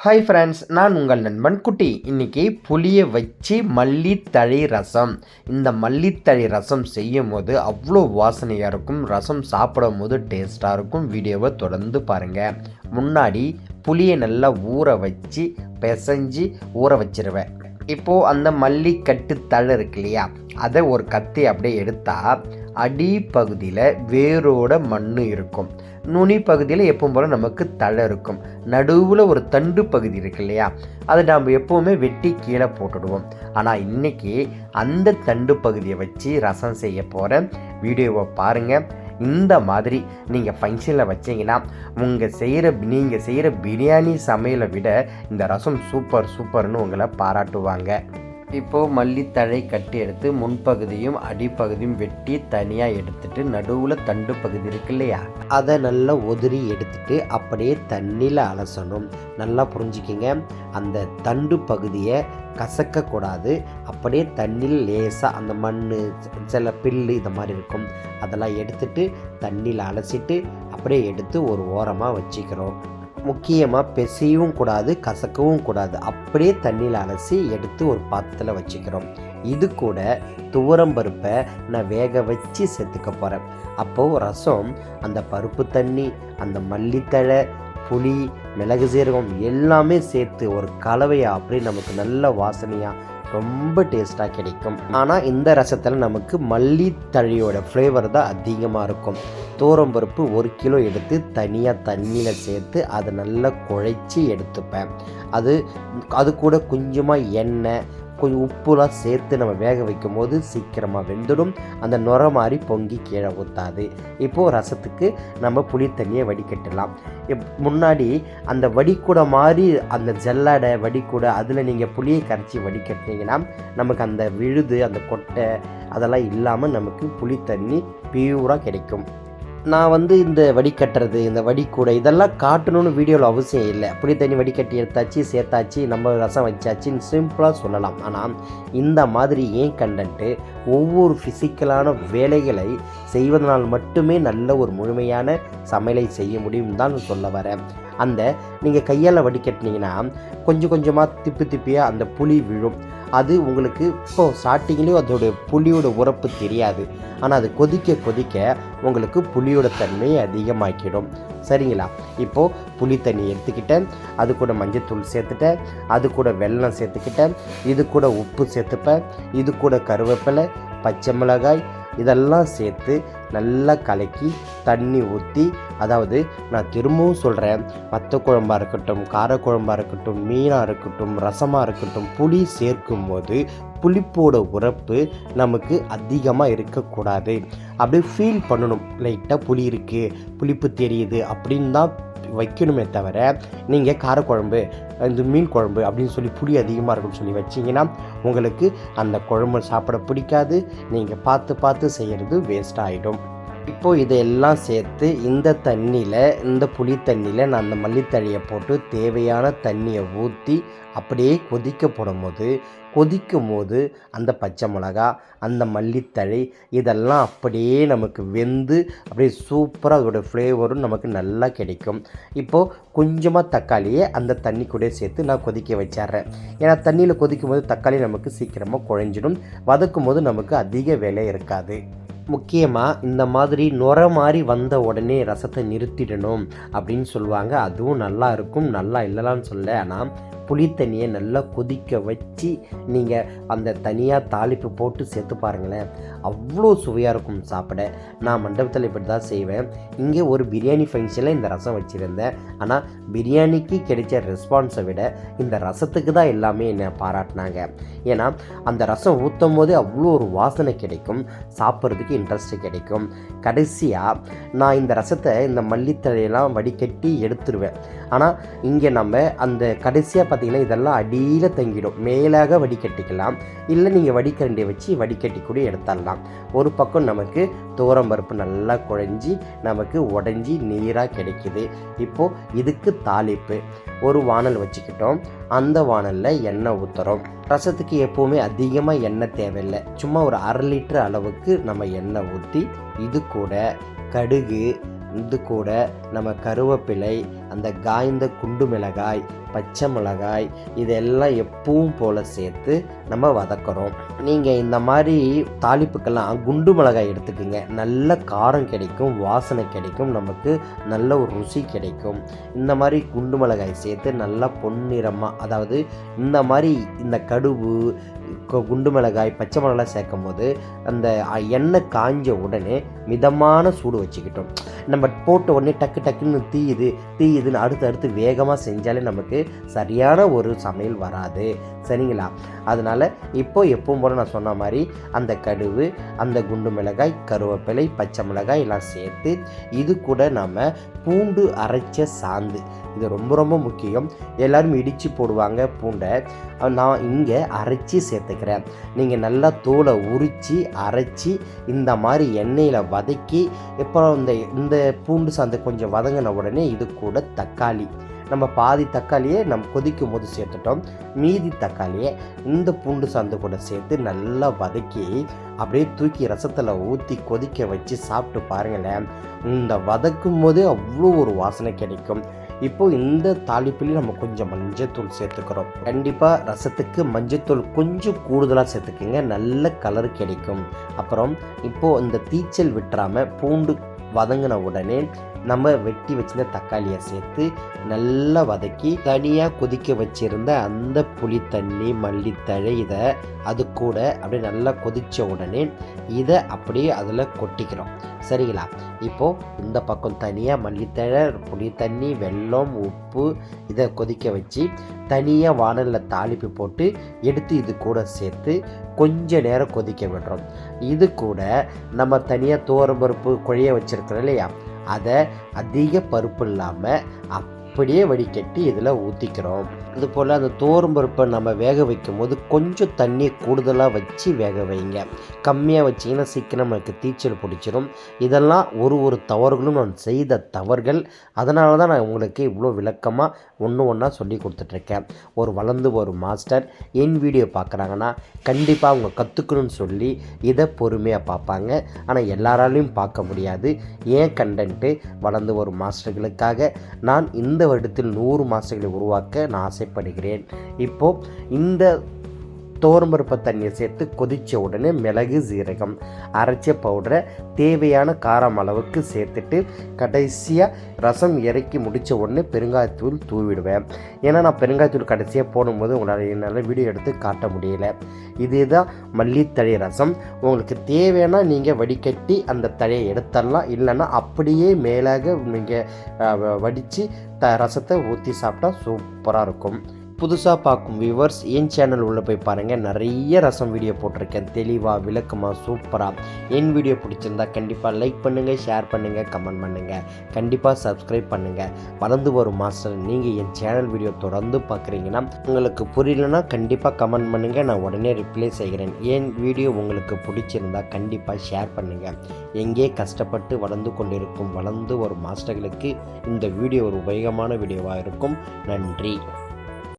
Hi friends, நான் உங்கள் நண்பன் குட்டி. இன்றைக்கி புளியை வச்சு மல்லித்தழை ரசம். இந்த மல்லித்தழை ரசம் செய்யும் போது அவ்வளோ வாசனையாக இருக்கும். ரசம் சாப்பிடும் போது டேஸ்ட்டாக இருக்கும். வீடியோவை தொடர்ந்து பாருங்கள். முன்னாடி புளியை நல்லா ஊற வச்சு பிசைஞ்சு ஊற வச்சிருவேன். இப்போது அந்த மல்லிக்கட்டு தழை இருக்கு இல்லையா, அதை ஒரு கத்தி அப்படியே எடுத்தால் அடிப்பகுதியில் வேரோட மண் இருக்கும். நுனி பகுதியில் எப்பவும் போல் நமக்கு தழை இருக்கும். நடுவில் ஒரு தண்டு பகுதி இருக்கு இல்லையா, அதை நாம் எப்போவுமே வெட்டி கீழே போட்டுடுவோம். ஆனால் இன்றைக்கி அந்த தண்டு பகுதியை வச்சு ரசம் செய்ய போகிற வீடியோவை பாருங்கள். இந்த மாதிரி நீங்கள் ஃபங்க்ஷனில் வச்சிங்கன்னா நீங்கள் செய்கிற பிரியாணி சமையலை விட இந்த ரசம் சூப்பர்னு உங்களை பாராட்டுவாங்க. இப்போது மல்லித்தழை கட்டி எடுத்து முன்பகுதியும் அடிப்பகுதியும் வெட்டி தனியாக எடுத்துட்டு நடுவில் தண்டு பகுதி இருக்கு இல்லையா, அதை நல்லா உதிரி எடுத்துட்டு அப்படியே தண்ணியில் அலசணும். நல்லா புரிஞ்சுக்கிங்க, அந்த தண்டு பகுதியை கசக்கக்கூடாது. அப்படியே தண்ணியில் லேசாக அந்த மண், சில பில்லு இந்த மாதிரி இருக்கும், அதெல்லாம் எடுத்துட்டு தண்ணியில் அலசிட்டு அப்படியே எடுத்து ஒரு ஓரமாக வச்சுக்கிறோம். முக்கியமாக பெசையவும் கூடாது, கசக்கவும் கூடாது. அப்படியே தண்ணியில் அலசி எடுத்து ஒரு பாத்திரத்தில் வச்சுக்கிறோம். இது கூட துவரம்பருப்பை நான் வேக வச்சு சேர்த்துக்க போகிறேன். அப்போது ரசம் அந்த பருப்பு தண்ணி, அந்த மல்லித்தழை, புளி, மிளகு, சீரகம் எல்லாமே சேர்த்து ஒரு கலவையாக அப்படியே நமக்கு நல்ல வாசனையாக ரொம்ப டேஸ்ட்டாக கிடைக்கும். ஆனால் இந்த ரசத்தில் நமக்கு மல்லித்தழையோட ஃப்ளேவர் தான் அதிகமாக இருக்கும். துவரம்பருப்பு 1 கிலோ எடுத்து தனியாக தண்ணியில் சேர்த்து அதை நல்லா குழைச்சி எடுத்துப்பேன். அது கூட கொஞ்சமாக எண்ணெய், கொஞ்சம் உப்புலாம் சேர்த்து நம்ம வேக வைக்கும் போது சீக்கிரமாக வெந்துடும். அந்த நுர மாதிரி பொங்கி கீழே ஊற்றாது. இப்போது ரசத்துக்கு நம்ம புளி தண்ணியை வடிகட்டலாம். முன்னாடி அந்த வடிக்கூடை மாதிரி அந்த ஜல்லடை வடிக்கூடை, அதில் நீங்கள் புளியை கரைச்சி வடிகட்டினீங்கன்னா நமக்கு அந்த விழுது, அந்த கொட்டை அதெல்லாம் இல்லாமல் நமக்கு புளி தண்ணி பியூராக கிடைக்கும். நான் இந்த வடிகட்டுறது, இந்த வடிக்கூடை இதெல்லாம் காட்டணும்னு வீடியோவில் அவசியம் இல்லை. புளி தண்ணி வடிகட்டி எடுத்தாச்சு, சேர்த்தாச்சு, நம்ம ரசம் வச்சாச்சின்னு சிம்பிளாக சொல்லலாம். ஆனால் இந்த மாதிரி ஏன் கண்டென்ட்டு ஒவ்வொரு ஃபிசிக்கலான வேலைகளை செய்வதனால் மட்டுமே நல்ல ஒரு முழுமையான சமையலை செய்ய முடியும் தான் சொல்ல வரேன். நீங்கள் கையால் வடிகட்டினீங்கன்னா கொஞ்சம் கொஞ்சமாக திப்பியாக அந்த புளி விழும். அது உங்களுக்கு இப்போது ஸ்டார்டிங்லேயும் அதோடைய புளியோட உரப்பு தெரியாது. ஆனால் அது கொதிக்க உங்களுக்கு புளியோட தன்மையை அதிகமாக்கிடும். சரிங்களா? இப்போது புளி தண்ணி எடுத்துக்கிட்டேன், அது கூட மஞ்சத்தூள் சேர்த்துட்டேன், அது கூட வெல்லம் சேர்த்துக்கிட்டேன், இது கூட உப்பு சேர்த்துப்பேன், இது கூட கருவேப்பிலை, பச்சை மிளகாய் இதெல்லாம் சேர்த்து நல்லா கலக்கி தண்ணி ஊற்றி, அதாவது நான் திரும்பவும் சொல்கிறேன், வத்த குழம்பாக இருக்கட்டும், காரக்குழம்பாக இருக்கட்டும், மீனாக இருக்கட்டும், ரசமாக இருக்கட்டும், புளி சேர்க்கும் போது புளிப்போட உரப்பு நமக்கு அதிகமாக இருக்கக்கூடாது. அப்படியே ஃபீல் பண்ணணும், லைட்டாக புளி இருக்குது, புளிப்பு தெரியுது அப்படின்னு தான் வைக்கணுமே தவிர, நீங்கள் காரக்குழம்பு, இந்த மீன் குழம்பு அப்படின்னு சொல்லி புளி அதிகமாக இருக்குன்னு சொல்லி வச்சிங்கன்னா உங்களுக்கு அந்த குழம்பு சாப்பிட பிடிக்காது. நீங்கள் பார்த்து செய்கிறது வேஸ்ட் ஆகிடும். இப்போது இதையெல்லாம் சேர்த்து இந்த புளி தண்ணியில் நான் அந்த மல்லித்தழையை போட்டு தேவையான தண்ணியை ஊற்றி அப்படியே கொதிக்கும் போது அந்த பச்சை மிளகா, அந்த மல்லித்தழை இதெல்லாம் அப்படியே நமக்கு வெந்து அப்படியே சூப்பராக அதோட ஃப்ளேவரும் நமக்கு நல்லா கிடைக்கும். இப்போது கொஞ்சமாக தக்காளியை அந்த தண்ணி கூட சேர்த்து நான் கொதிக்க வச்சிட்றேன். ஏன்னா தண்ணியில் கொதிக்கும் போது தக்காளி நமக்கு சீக்கிரமாக குழஞ்சிடும். வதக்கும் போது நமக்கு அதிக வேலை இருக்காது. முக்கியமாக இந்த மாதிரி நுர மாதிரி வந்த உடனே ரசத்தை நிறுத்திடணும் அப்படின்னு சொல்லுவாங்க. அதுவும் நல்லா இருக்கும், நல்லா இல்லைலான்னு சொல்ல. ஆனால் புளி தண்ணியை நல்லா கொதிக்க வச்சு நீங்கள் அந்த தனியாக தாளிப்பு போட்டு சேர்த்து பாருங்களேன், அவ்வளோ சுவையாக இருக்கும் சாப்பிட. நான் மண்டபத்தில் இப்படி தான் செய்வேன். இங்கே ஒரு பிரியாணி ஃபங்க்ஷனில் இந்த ரசம் வச்சுருந்தேன். ஆனால் பிரியாணிக்கு கிடைச்ச ரெஸ்பான்ஸை விட இந்த ரசத்துக்கு தான் எல்லாமே என்னை பாராட்டினாங்க. ஏன்னா அந்த ரசம் ஊற்றும் போது அவ்வளோ ஒரு வாசனை கிடைக்கும், சாப்பிட்றதுக்கு இன்ட்ரெஸ்ட்டு கிடைக்கும். கடைசியாக நான் இந்த ரசத்தை இந்த மல்லித்தழையெல்லாம் வடிகட்டி எடுத்துருவேன். ஆனால் இங்கே நம்ம அந்த கடைசியாக பார்த்திங்கன்னா இதெல்லாம் அடியில் தங்கிடும். மேலாக வடிகட்டிக்கலாம், இல்லை நீங்கள் வடிகரண்டியை வச்சு வடிகட்டி கூட எடுத்துடலாம். ஒரு பக்கம் நமக்கு துவரம்பருப்பு நல்லா குழஞ்சி நமக்கு உடஞ்சி நீராக கிடைக்கிது. இப்போது இதுக்கு தாளிப்பு ஒரு வானல் வச்சுக்கிட்டோம். அந்த வானலில் எண்ணெய் ஊற்றுறோம். ரசத்துக்கு எப்போவுமே அதிகமாக எண்ணெய் தேவையில்லை. சும்மா ஒரு 1/2 லிட்டர் அளவுக்கு நம்ம எண்ணெய் ஊற்றி இது கூட கடுகு, இது கூட நம்ம கருவேப்பிலை, அந்த காய்ந்த குண்டு மிளகாய், பச்சை மிளகாய் இதெல்லாம் எப்பவும் போல் சேர்த்து நம்ம வதக்குறோம். நீங்கள் இந்த மாதிரி தாளிப்புக்கெல்லாம் குண்டு மிளகாய் எடுத்துக்கோங்க. நல்ல காரம் கிடைக்கும், வாசனை கிடைக்கும், நமக்கு நல்ல ஒரு ருசி கிடைக்கும். இந்த மாதிரி குண்டு மிளகாய் சேர்த்து நல்லா பொன்னிறமாக, அதாவது இந்த மாதிரி இந்த கடுகு குண்டு மிளகாய் பச்சை மிளகாய் சேர்க்கும் போது அந்த எண்ணெய் காஞ்ச உடனே மிதமான சூடு வச்சுக்கிட்டோம். நம்ம போட்ட உடனே டக்கு டக்குன்னு தீயுதுன்னு அடுத்து வேகமாக செஞ்சாலே நமக்கு சரியான ஒரு சமையல் வராது. சரிங்களா? அதனால் இப்போ எப்பவும் போல் நான் சொன்ன மாதிரி அந்த கடுகு, அந்த குண்டு மிளகாய், கருவேப்பிலை, பச்சை மிளகாய் எல்லாம் சேர்த்து இது கூட நம்ம பூண்டு அரைச்ச சாந்து, இது ரொம்ப ரொம்ப முக்கியம். எல்லோரும் இடித்து போடுவாங்க பூண்டை, நான் இங்கே அரைச்சி சேர்த்துக்கிறேன். நீங்கள் நல்லா தோலை உரித்து அரைச்சி இந்த மாதிரி எண்ணெயில் வதக்கி, இப்போ இந்த பூண்டு சாந்து கொஞ்சம் வதங்கின உடனே இது கூட தக்காளி, நம்ம பாதி தக்காளியை நம்ம கொதிக்கும் போது சேர்த்துட்டோம். மீதி தக்காளியை இந்த பூண்டு சாந்து கூட சேர்த்து நல்லா வதக்கி அப்படியே தூக்கி ரசத்தில் ஊற்றி கொதிக்க வச்சு சாப்பிட்டு பாருங்களேன். இந்த வதக்கும் போது அவ்வளோ ஒரு வாசனை கிடைக்கும். இப்போது இந்த தாளிப்புலேயும் நம்ம கொஞ்சம் மஞ்சத்தூள் சேர்த்துக்கிறோம். கண்டிப்பாக ரசத்துக்கு மஞ்சத்தூள் கொஞ்சம் கூடுதலாக சேர்த்துக்குங்க, நல்ல கலர் கிடைக்கும். அப்புறம் இப்போது இந்த தீச்சல் விட்டுறாமல் பூண்டு வதங்கின உடனே நம்ம வெட்டி வச்சிருந்த தக்காளியை சேர்த்து நல்லா வதக்கி தனியாக கொதிக்க வச்சுருந்த அந்த புளி தண்ணி, மல்லித்தழை இதை அது கூட அப்படியே நல்லா கொதித்த உடனே இதை அப்படியே அதில் கொட்டிக்கிறோம். சரிங்களா? இப்போது இந்த பக்கம் தனியாக மல்லித்தழை, புளி தண்ணி, வெல்லம், உப்பு இதை கொதிக்க வச்சு தனியாக வானலில் தாளிப்பு போட்டு எடுத்து இது கூட சேர்த்து கொஞ்ச நேரம் கொதிக்க விடுறோம். இது கூட நம்ம தனியாக துவரம்பருப்பு குழைய வச்சுருக்கிறோம் இல்லையா, அதை அதிக பருப்பு இல்லாமல் அப்படியே வடிகட்டி இதில் ஊற்றிக்கிறோம். அதுபோல் அந்த துவரம்பருப்பை நம்ம வேக வைக்கும் போது கொஞ்சம் தண்ணி கூடுதலாக வச்சு வேக வைங்க. கம்மியாக வச்சிங்கன்னா சீக்கிரம் நமக்கு தீச்சல் பிடிச்சிரும். இதெல்லாம் ஒரு தவறுகளும் நான் செய்த தவறுகள். அதனால தான் நான் உங்களுக்கு இவ்வளோ விளக்கமாக ஒன்றா சொல்லி கொடுத்துட்ருக்கேன். ஒரு வளர்ந்து ஒரு மாஸ்டர் என் வீடியோ பார்க்குறாங்கன்னா கண்டிப்பாக அவங்க கற்றுக்கணும்னு சொல்லி இதை பொறுமையாக பார்ப்பாங்க. ஆனால் எல்லாராலையும் பார்க்க முடியாது. ஏன் கண்டென்ட்டு வளர்ந்து ஒரு மாஸ்டர்களுக்காக நான் இந்த வருடத்தில் 100 மாஸ்டர்களை உருவாக்க நான் ஆசைப்படுகிறேன். இப்போது இந்த துவரம்பருப்பு தண்ணியை சேர்த்து கொதித்த உடனே மிளகு, சீரகம் அரைச்ச பவுடரை தேவையான காரம் அளவுக்கு சேர்த்துட்டு கடைசியாக ரசம் இறக்கி முடித்த உடனே பெருங்காயத்தூள் தூவிடுவேன். ஏன்னா நான் பெருங்காயத்தூள் கடைசியாக போடும்போது உங்களால் என்னால் வீடியோ எடுத்து காட்ட முடியல. இதுதான் மல்லித்தழை ரசம். உங்களுக்கு தேவைன்னா நீங்கள் வடிகட்டி அந்த தழையை எடுத்துடலாம், இல்லைன்னா அப்படியே மேலாக நீங்கள் வடித்து ரசத்தை ஊற்றி சாப்பிட்டா சூப்பராக இருக்கும். புதுசாக பார்க்கும் வியூவர்ஸ் என் சேனல் உள்ளே போய் பாருங்கள், நிறைய ரசம் வீடியோ போட்டிருக்கேன், தெளிவாக விளக்கமாக சூப்பராக. என் வீடியோ பிடிச்சிருந்தா கண்டிப்பாக லைக் பண்ணுங்கள், ஷேர் பண்ணுங்கள், கமெண்ட் பண்ணுங்கள், கண்டிப்பாக சப்ஸ்கிரைப் பண்ணுங்கள். வளர்ந்து வரும் மாஸ்டர் நீங்கள் என் சேனல் வீடியோ தொடர்ந்து பார்க்குறீங்கன்னா உங்களுக்கு புரியலன்னா கண்டிப்பாக கமெண்ட் பண்ணுங்கள், நான் உடனே ரிப்ளை செய்கிறேன். என் வீடியோ உங்களுக்கு பிடிச்சிருந்தா கண்டிப்பாக ஷேர் பண்ணுங்கள். எங்கே கஷ்டப்பட்டு வளர்ந்து கொண்டிருக்கும் வளர்ந்து வரும் மாஸ்டர்களுக்கு இந்த வீடியோ ஒரு உபயோகமான வீடியோவாக இருக்கும். நன்றி.